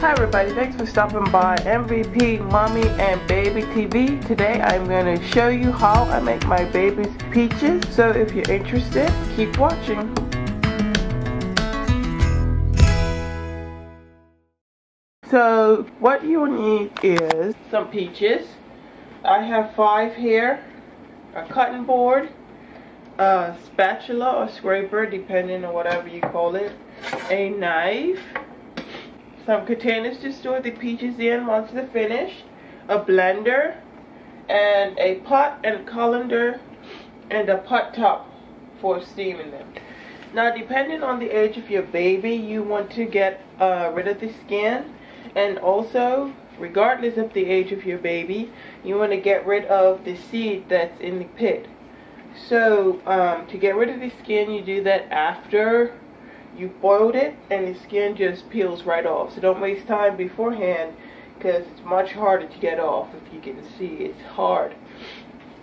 Hi everybody, thanks for stopping by MVP Mommy and Baby TV. Today I'm going to show you how I make my baby's peaches. So if you're interested, keep watching. So what you need is some peaches. I have 5 here, a cutting board, a spatula or scraper depending on whatever you call it, a knife, some containers to store the peaches in once they're finished, a blender, and a pot and colander, and a pot top for steaming them. Now depending on the age of your baby, you want to get rid of the skin, and also regardless of the age of your baby, you want to get rid of the seed that's in the pit. So to get rid of the skin, you do that after you boiled it, and the skin just peels right off. So don't waste time beforehand, because it's much harder to get off. If you can see, it's hard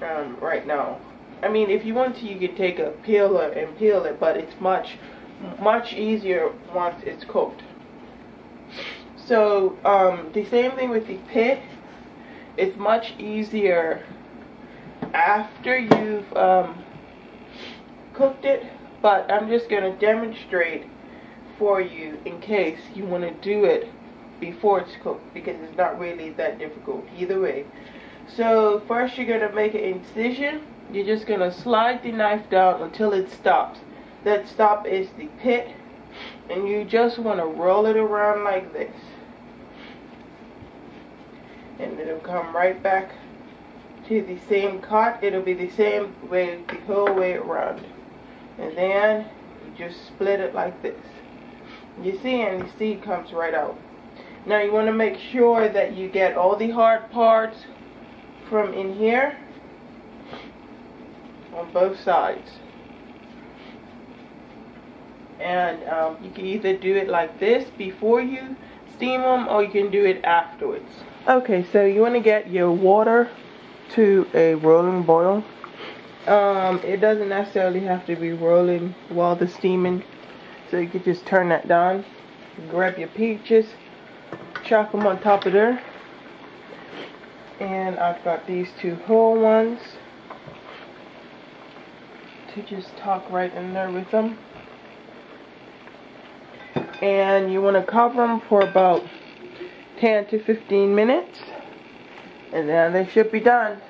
right now. I mean, if you want to, you could take a peeler and peel it, but it's much easier once it's cooked. So the same thing with the pit. It's much easier after you've cooked it, but I'm just going to demonstrate for you in case you want to do it before it's cooked, because it's not really that difficult either way. So first you're going to make an incision. You're just going to slide the knife down until it stops. That stop is the pit, and you just want to roll it around like this, and it'll come right back to the same cut. It'll be the same way the whole way around, and then you just split it like this. You see, and the seed comes right out. Now you want to make sure that you get all the hard parts from in here on both sides, and you can either do it like this before you steam them, or you can do it afterwards. Okay, so you want to get your water to a rolling boil. It doesn't necessarily have to be rolling while they're steaming, so you could just turn that down. Grab your peaches, chop them on top of there, and I've got these 2 whole ones to just tuck right in there with them. And you want to cover them for about 10 to 15 minutes, and then they should be done.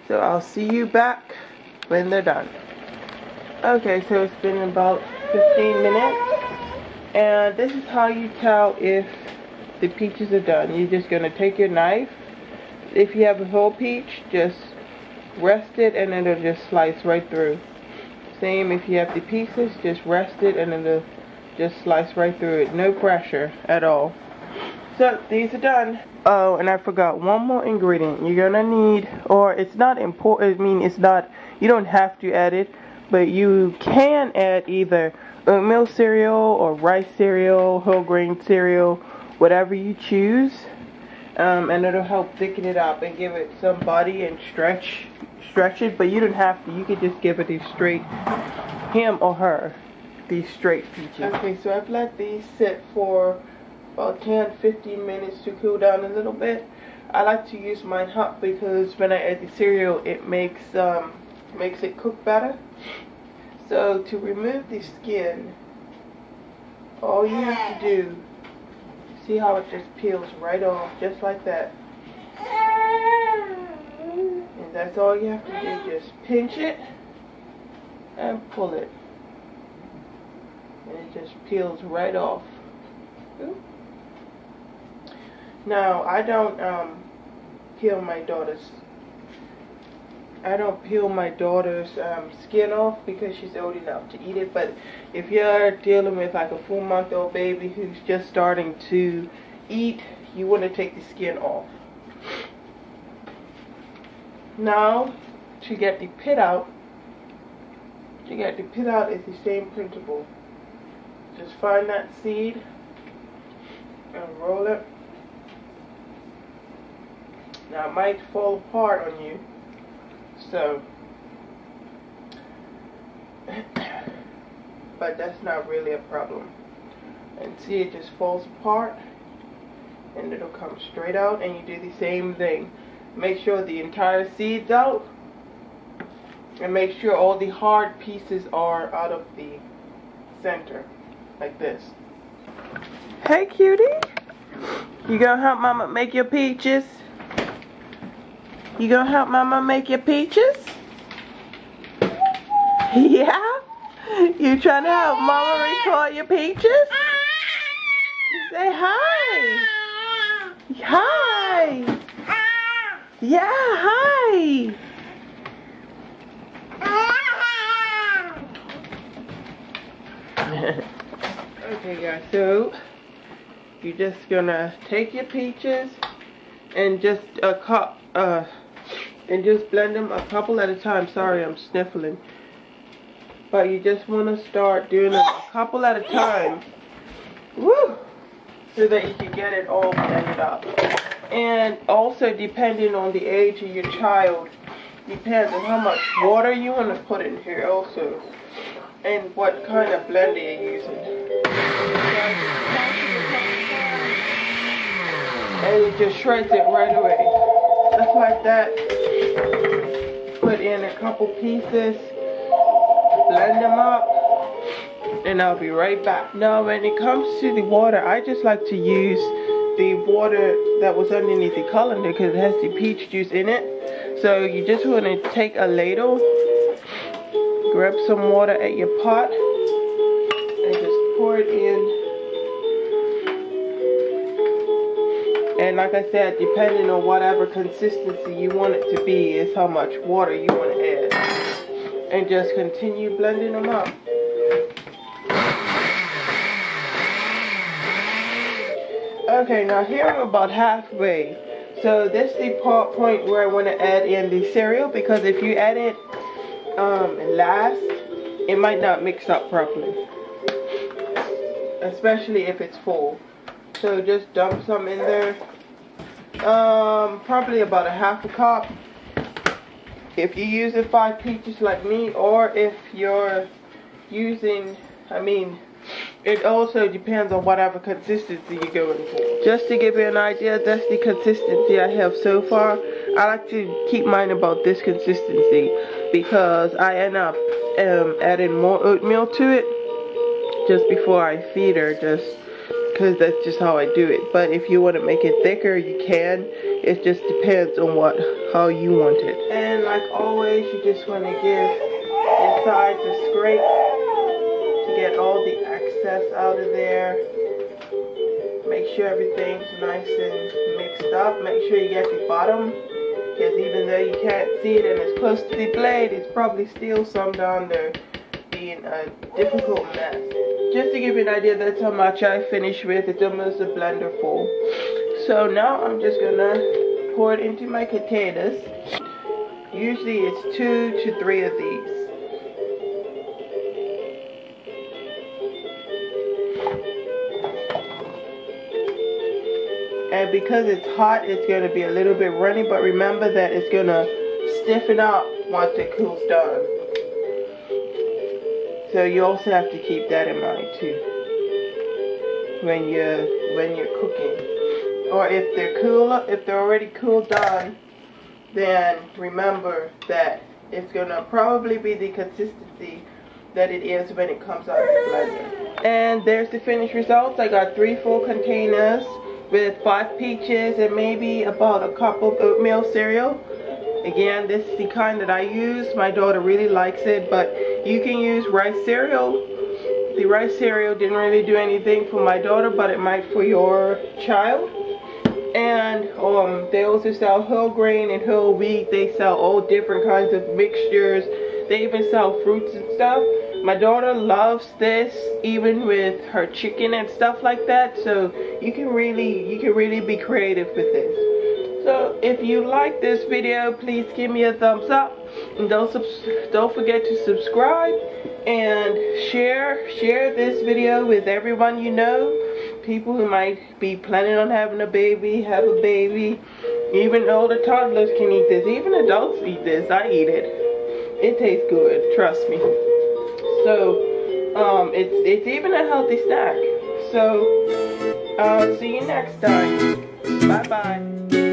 So I'll see you back when they're done. Okay, so it's been about 15 minutes, and this is how you tell if the peaches are done. You're just going to take your knife. If you have a whole peach, just rest it and it'll just slice right through. Same if you have the pieces, just rest it and it'll just slice right through it. No pressure at all. So these are done. Oh, and I forgot one more ingredient. You're gonna need, or it's not important, I mean it's not, you don't have to add it, but you can add either oatmeal cereal or rice cereal, whole grain cereal, whatever you choose, and it'll help thicken it up and give it some body and stretch it. But you don't have to, you can just give it a straight, him or her, these straight peaches. Okay, so I've let these sit for about 10-15 minutes to cool down a little bit. I like to use mine hot because when I add the cereal, it makes it cook better. So to remove the skin, all you have to do, see how it just peels right off, just like that. And that's all you have to do, just pinch it and pull it, and it just peels right off. Ooh. Now I don't peel my daughter's skin off because she's old enough to eat it. But if you're dealing with like a 4-month-old baby who's just starting to eat, you want to take the skin off. Now to get the pit out, is the same principle. Just find that seed and roll it. Now it might fall apart on you, so but that's not really a problem. And see, it just falls apart. and it'll come straight out, and you do the same thing. Make sure the entire seed's out, and make sure all the hard pieces are out of the center, like this. Hey cutie, you gonna help mama make your peaches? You gonna help mama make your peaches? Yeah? You trying to help mama record your peaches? Say hi. Hi. Yeah, hi. Okay guys, so you're just gonna take your peaches and just blend them a couple at a time. Sorry, I'm sniffling. But you just want to start doing them a couple at a time. Woo! So that you can get it all blended up. And also, depending on the age of your child, depends on how much water you want to put in here also. And what kind of blender you're using. And it just shreds it right away. Just like that. Put in a couple pieces. Blend them up. And I'll be right back. Now when it comes to the water, I just like to use the water that was underneath the colander because it has the peach juice in it. So you just want to take a ladle, grab some water at your pot, and just pour it in. And like I said, depending on whatever consistency you want it to be is how much water you want to add. And just continue blending them up. Okay, now here I'm about halfway. So this is the point where I want to add in the cereal, because if you add it last, it might not mix up properly. Especially if it's full. So just dump some in there. Probably about a half a cup. If you're using 5 peaches like me, or if you're using, it also depends on whatever consistency you're going for. Just to give you an idea, that's the consistency I have so far. I like to keep mine about this consistency because I end up adding more oatmeal to it just before I feed her, just because that's just how I do it. But if you want to make it thicker, you can. It just depends on how you want it. And like always, you just want to give your sides a scrape to get all the excess out of there. Make sure everything's nice and mixed up. Make sure you get the bottom, because even though you can't see it and it's close to the blade, it's probably still some down there being a difficult mess. Just to give you an idea, that's how much I finished with. It's almost a blender full. So now I'm just gonna pour it into my containers. Usually it's 2 to 3 of these. And because it's hot, it's gonna be a little bit runny, but remember that it's gonna stiffen up once it cools down. So you also have to keep that in mind too when you're cooking. Or if they're already cooled down, then remember that it's gonna probably be the consistency that it is when it comes out of the blender. And there's the finished results. I got 3 full containers with 5 peaches and maybe about a cup of oatmeal cereal. Again, this is the kind that I use. My daughter really likes it, but you can use rice cereal. The rice cereal didn't really do anything for my daughter, but it might for your child. And they also sell whole grain and whole wheat. They sell all different kinds of mixtures. They even sell fruits and stuff. My daughter loves this, even with her chicken and stuff like that. So you can really be creative with this. So if you like this video, please give me a thumbs up, and don't forget to subscribe and share this video with everyone you know. People who might be planning on having a baby, have a baby. Even older toddlers can eat this. Even adults eat this. I eat it. It tastes good, trust me. So it's even a healthy snack. So I'll see you next time. Bye-bye.